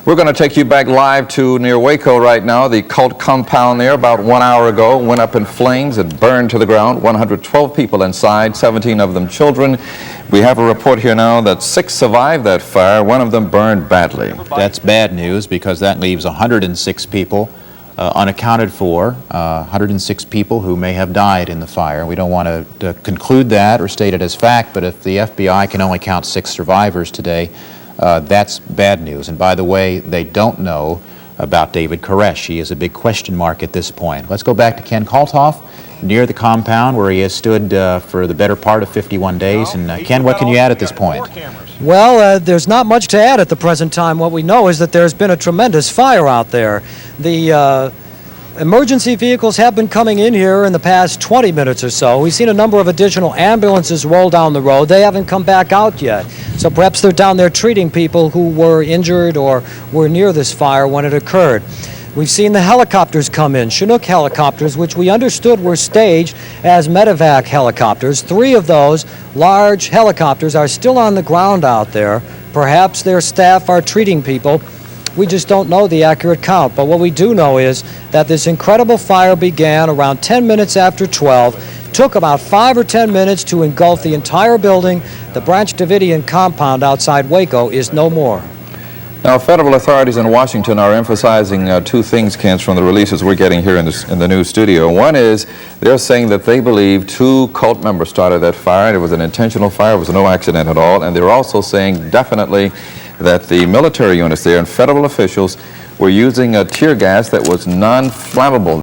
We're going to take you back live to near Waco right now. The cult compound there about 1 hour ago went up in flames and burned to the ground. 112 people inside, 17 of them children. We have a report here now that 6 survived that fire. One of them burned badly. That's bad news because that leaves 106 people unaccounted for, 106 people who may have died in the fire. We don't want to conclude that or state it as fact, but if the FBI can only count 6 survivors today, that's bad news. And by the way, they don't know about David Koresh. He is a big question mark at this point. Let's go back to Ken Kalthoff near the compound where he has stood for the better part of 51 days. And Ken, what can you add at this point? Well, there's not much to add at the present time. What we know is that there's been a tremendous fire out there. The emergency vehicles have been coming in here in the past 20 minutes or so. We've seen a number of additional ambulances roll down the road. They haven't come back out yet. So perhaps they're down there treating people who were injured or were near this fire when it occurred. We've seen the helicopters come in, Chinook helicopters, which we understood were staged as medevac helicopters. 3 of those large helicopters are still on the ground out there. Perhaps their staff are treating people. We just don't know the accurate count, but what we do know is that this incredible fire began around 10 minutes after 12, took about 5 or 10 minutes to engulf the entire building. The Branch Davidian compound outside Waco is no more. Now, federal authorities in Washington are emphasizing 2 things, Ken, from the releases we're getting here in the news studio. One is they're saying that they believe 2 cult members started that fire. It was an intentional fire. It was no accident at all. And they're also saying definitely that the military units there and federal officials were using a tear gas that was non-flammable.